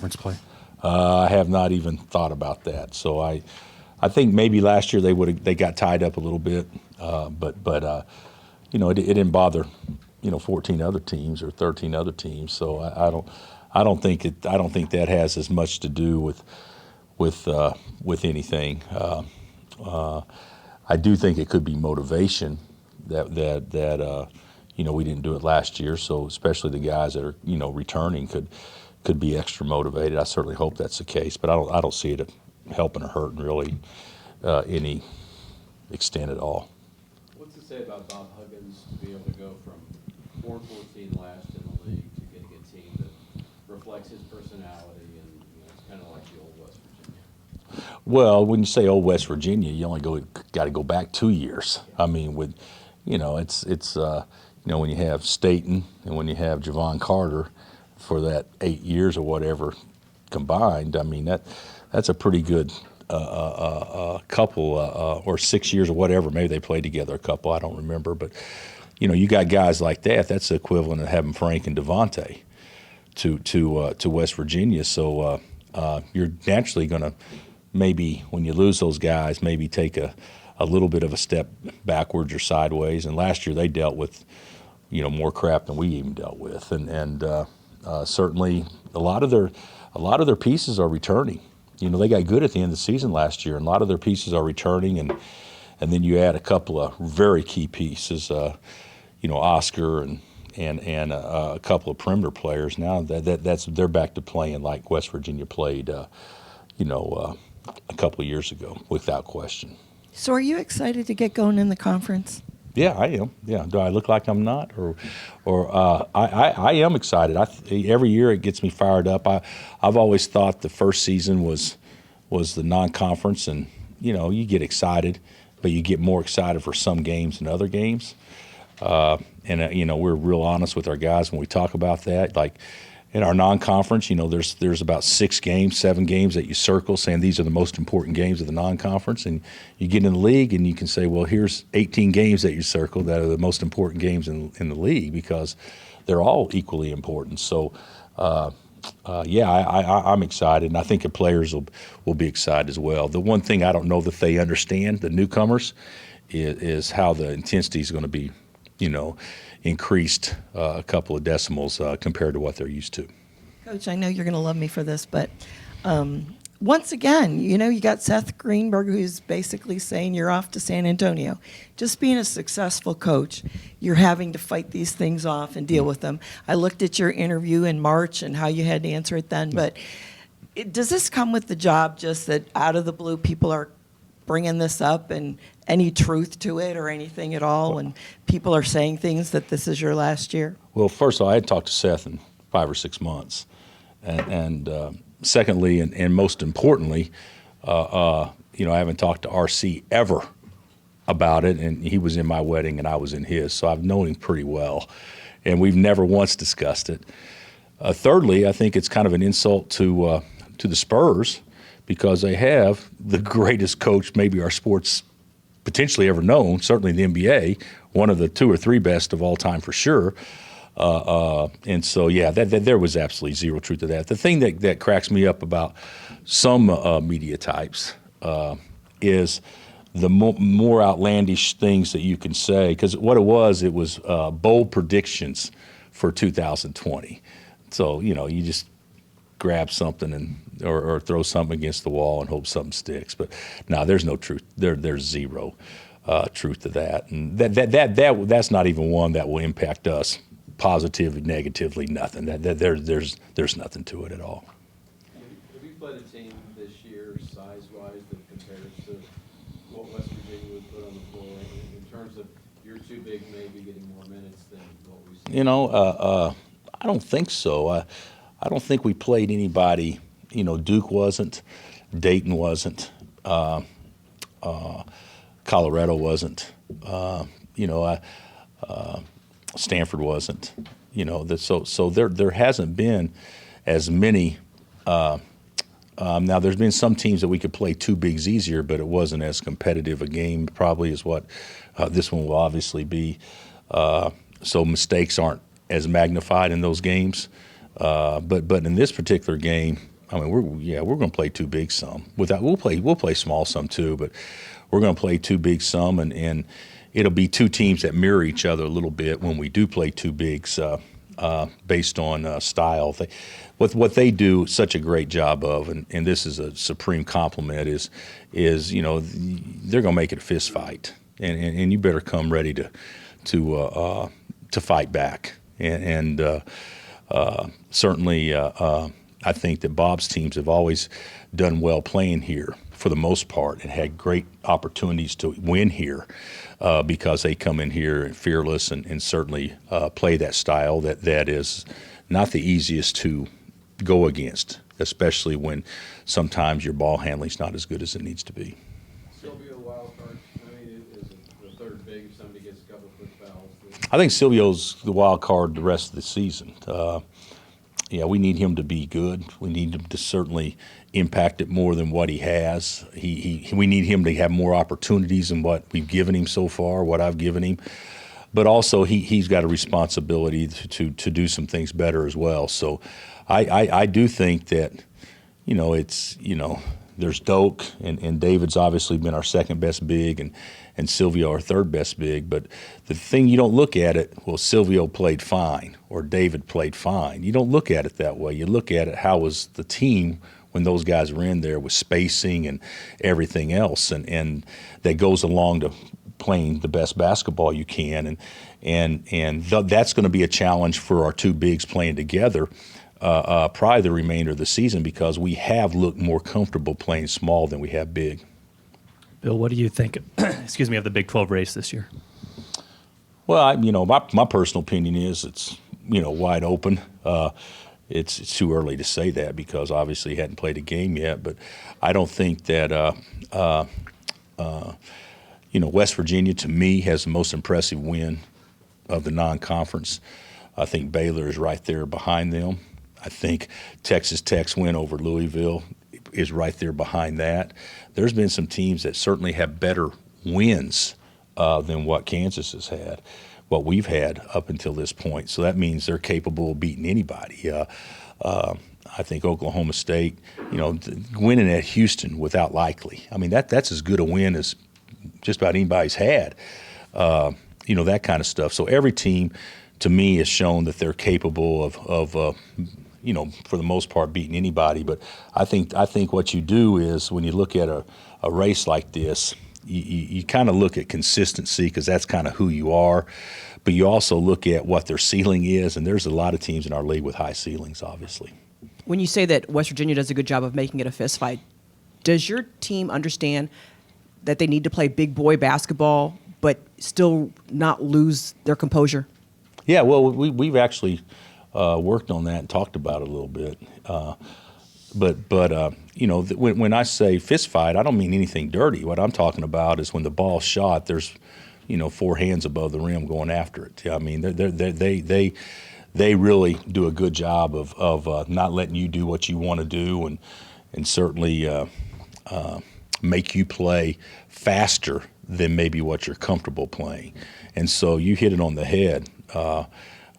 conference play? I have not even thought about that. So I think maybe last year they got tied up a little bit, but it didn't bother 14 other teams or 13 other teams. So I don't think that has as much to do with anything. I do think it could be motivation that we didn't do it last year. So especially the guys that are returning could be extra motivated. I certainly hope that's the case, but I don't see it helping or hurting really any extent at all. What's to say about Bob Huggins to be able to go from 4-14 last in the league to getting a team that reflects his personality and it's kind of like the old West Virginia? Well, when you say old West Virginia, you only got to go back 2 years. I mean, with it's when you have Staten and when you have Javon Carter for that 8 years or whatever combined, I mean that's a pretty good couple or 6 years or whatever. Maybe they played together a couple. I don't remember, but you got guys like that. That's the equivalent of having Frank and Devontae to West Virginia. So you're naturally going to maybe when you lose those guys, maybe take a little bit of a step backwards or sideways. And last year they dealt with more crap than we even dealt with, and certainly a lot of their pieces are returning. They got good at the end of the season last year, and a lot of their pieces are returning, and then you add a couple of very key pieces, Oscar and a couple of perimeter players. Now they're back to playing like West Virginia played, a couple of years ago, without question. So are you excited to get going in the conference? Yeah, I am. Yeah. Do I look like I'm not? I am excited. Every year it gets me fired up. I've always thought the first season was the non-conference, and you get excited, but you get more excited for some games than other games. We're real honest with our guys when we talk about that. Like in our non-conference, there's about 7 games that you circle saying these are the most important games of the non-conference, and you get in the league and you can say, well, here's 18 games that you circle that are the most important games in the league because they're all equally important. So, I'm excited, and I think the players will be excited as well. The one thing I don't know that they understand, the newcomers, is how the intensity is going to be, increased a couple of decimals compared to what they're used to. Coach, I know you're going to love me for this, but once again, you got Seth Greenberg, who's basically saying you're off to San Antonio. Just being a successful coach, you're having to fight these things off and deal with them. I looked at your interview in March and how you had to answer it then, but does this come with the job, just that out of the blue people are bringing this up, and any truth to it or anything at all when people are saying things that this is your last year? Well, first of all, I had talked to Seth in 5 or 6 months. And secondly, and most importantly, I haven't talked to RC ever about it, and he was in my wedding and I was in his, so I've known him pretty well, and we've never once discussed it. Thirdly, I think it's kind of an insult to the Spurs because they have the greatest coach maybe our sport's potentially ever known, certainly the NBA, one of the 2 or 3 best of all time for sure. And so, there was absolutely zero truth to that. The thing that cracks me up about some media types is the more outlandish things that you can say, because what it was bold predictions for 2020. So, you just grab something or throw something against the wall and hope something sticks. But no, there's no truth. There's zero truth to that, and that's not even one that will impact us positively, negatively. Nothing. There's nothing to it at all. Have you played a team this year, size-wise, that compares to what West Virginia would put on the floor in terms of you're too big, maybe getting more minutes than what we've seen? I don't think so. I don't think we played anybody. Duke wasn't, Dayton wasn't, Colorado wasn't, Stanford wasn't. So there hasn't been as many. Now there's been some teams that we could play 2 bigs easier, but it wasn't as competitive a game probably as what this one will obviously be. So mistakes aren't as magnified in those games. But in this particular game, I mean, we're going to play too big some. We'll play small some too, but we're going to play too big some, and it'll be two teams that mirror each other a little bit when we do play too bigs based on style. What they do such a great job of, and this is a supreme compliment, is they're going to make it a fist fight, and you better come ready to fight back, and certainly I think that Bob's teams have always done well playing here for the most part and had great opportunities to win here because they come in here fearless and certainly play that style that is not the easiest to go against, especially when sometimes your ball handling's not as good as it needs to be. Silvio wild card. I mean, is it the third big if somebody gets a couple quick fouls? I think Silvio's the wild card the rest of the season. Yeah, we need him to be good. We need him to certainly impact it more than what he has. We need him to have more opportunities than what we've given him so far, what I've given him. But also he's got a responsibility to do some things better as well. So I do think that, there's Doak and David's obviously been our second best big and Silvio our third best big. But the thing you don't look at it, well, Silvio played fine or David played fine. You don't look at it that way. You look at it, how was the team when those guys were in there with spacing and everything else. And that goes along to playing the best basketball you can. And that's going to be a challenge for our two bigs playing together probably the remainder of the season because we have looked more comfortable playing small than we have big. Bill, what do you think, excuse me, of the Big 12 race this year? Well, my personal opinion is it's, wide open. It's too early to say that because obviously he hadn't played a game yet. But I don't think that, West Virginia, to me, has the most impressive win of the non-conference. I think Baylor is right there behind them. I think Texas Tech's win over Louisville is right there behind that. There's been some teams that certainly have better wins than what Kansas has had, what we've had up until this point. So that means they're capable of beating anybody. I think Oklahoma State, winning at Houston without Likely. I mean, that's as good a win as just about anybody's had. That kind of stuff. So every team, to me, has shown that they're capable of for the most part, beating anybody. But I think what you do is when you look at a race like this, you kind of look at consistency because that's kind of who you are. But you also look at what their ceiling is, and there's a lot of teams in our league with high ceilings, obviously. When you say that West Virginia does a good job of making it a fist fight, does your team understand that they need to play big boy basketball but still not lose their composure? Yeah, well, we've actually worked on that and talked about it a little bit. When I say fist fight, I don't mean anything dirty. What I'm talking about is when the ball's shot, there's, four hands above the rim going after it. I mean, they really do a good job of not letting you do what you want to do and certainly make you play faster than maybe what you're comfortable playing. And so you hit it on the head.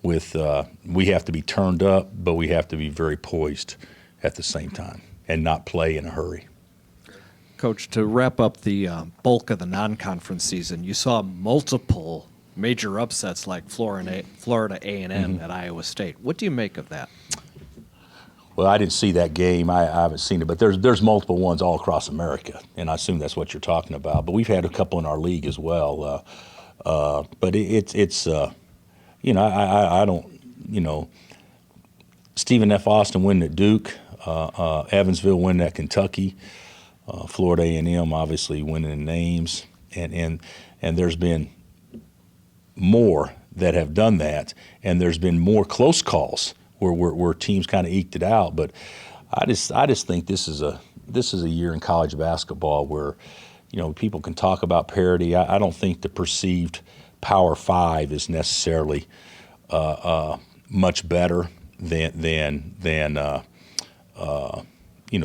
We have to be turned up, but we have to be very poised at the same time and not play in a hurry. Coach, to wrap up the bulk of the non-conference season, you saw multiple major upsets like Florida A&M at Iowa State. What do you make of that? Well, I didn't see that game. I haven't seen it, but there's multiple ones all across America, and I assume that's what you're talking about. But we've had a couple in our league as well. But it's I don't, Stephen F. Austin winning at Duke, Evansville winning at Kentucky, Florida A&M obviously winning in names, and there's been more that have done that, and there's been more close calls where teams kind of eked it out. But I just think this is a year in college basketball where people can talk about parity. I don't think the perceived Power Five is necessarily much better than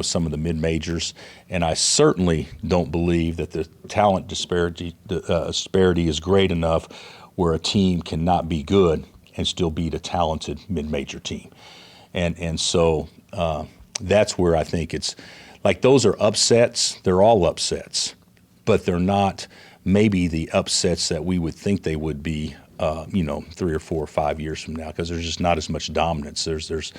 some of the mid majors, and I certainly don't believe that the talent disparity is great enough where a team cannot be good and still beat a talented mid major team. And so that's where I think it's like those are upsets. They're all upsets, but they're not maybe the upsets that we would think they would be, 3 or 4 or 5 years from now, because there's just not as much dominance. There's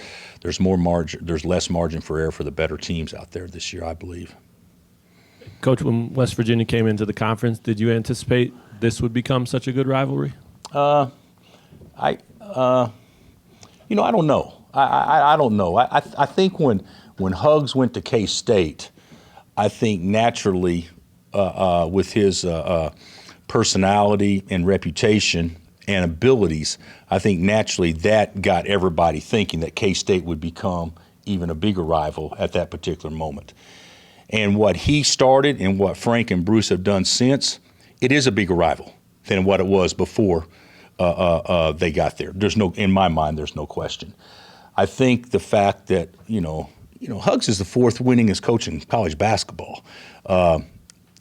more margin. There's less margin for error for the better teams out there this year, I believe. Coach, when West Virginia came into the conference, did you anticipate this would become such a good rivalry? I don't know. I don't know. I think when Hugs went to K-State, I think naturally with his personality and reputation and abilities, I think naturally that got everybody thinking that K-State would become even a bigger rival at that particular moment. And what he started and what Frank and Bruce have done since, it is a bigger rival than what it was before they got there. In my mind, there's no question. I think the fact that, Hugs is the 4th winningest coach in college basketball.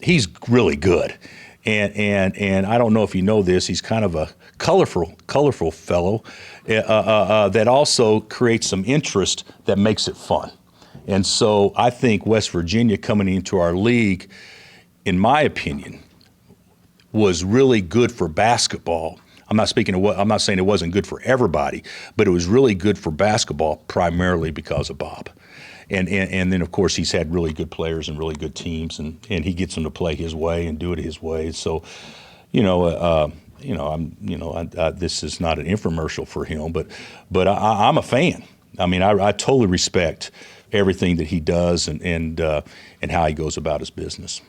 He's really good. And I don't know if you know this, he's kind of a colorful fellow that also creates some interest that makes it fun. And so I think West Virginia coming into our league, in my opinion, was really good for basketball. I'm not saying it wasn't good for everybody, but it was really good for basketball primarily because of Bob. And then of course he's had really good players and really good teams, and he gets them to play his way and do it his way. So, this is not an infomercial for him, but I'm a fan. I mean, I totally respect everything that he does and how he goes about his business.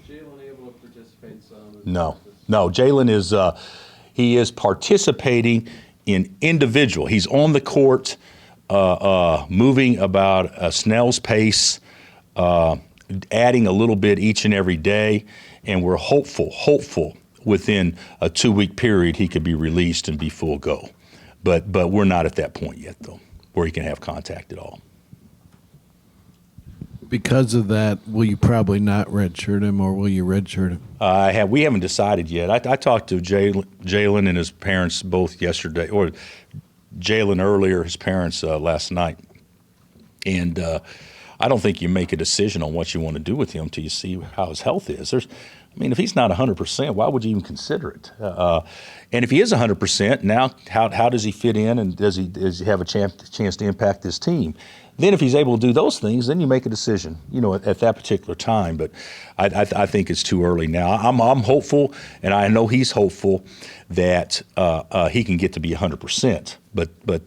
Jalen able to participate in some? No. Jalen is he is participating in individual. He's on the court, moving about a snail's pace, adding a little bit each and every day, and we're hopeful within a 2-week period he could be released and be full go. But we're not at that point yet, though, where he can have contact at all. Because of that, will you probably not redshirt him, or will you redshirt him? We haven't decided yet. I talked to Jalen and his parents both yesterday, or Jalen earlier, his parents last night. And I don't think you make a decision on what you want to do with him until you see how his health is. If he's not 100%, why would you even consider it? And if he is 100%, now how does he fit in, and does he have a chance to impact this team? Then if he's able to do those things, then you make a decision, at that particular time. But I think it's too early now. I'm hopeful, and I know he's hopeful that he can get to be 100%. But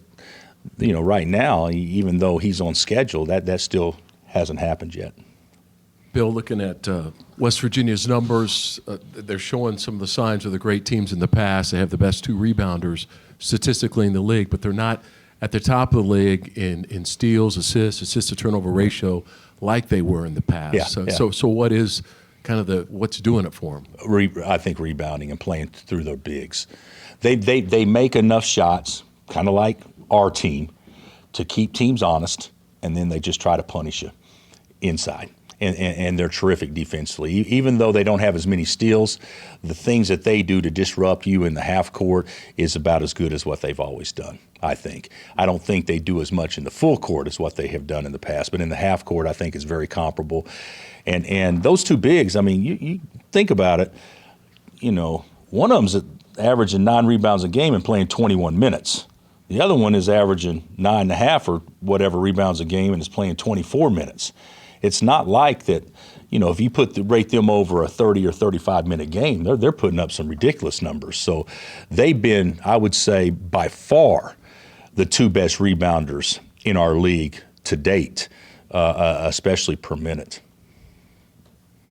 right now, even though he's on schedule, that still hasn't happened yet. Bill, looking at West Virginia's numbers, they're showing some of the signs of the great teams in the past. They have the best 2 rebounders statistically in the league, but they're not at the top of the league in steals, assist-to-turnover ratio like they were in the past. Yeah. So what is kind of what's doing it for them? I think rebounding and playing through their bigs. They make enough shots, kind of like our team, to keep teams honest, and then they just try to punish you inside. And they're terrific defensively. Even though they don't have as many steals, the things that they do to disrupt you in the half court is about as good as what they've always done, I think. I don't think they do as much in the full court as what they have done in the past, but in the half court I think it's very comparable. And those 2 bigs, you think about it, one of them's averaging 9 rebounds a game and playing 21 minutes. The other one is averaging 9.5 or whatever rebounds a game and is playing 24 minutes. It's not like that, if you rate them over a 30 or 35-minute game, they're putting up some ridiculous numbers. So they've been, I would say, by far the 2 best rebounders in our league to date, especially per minute.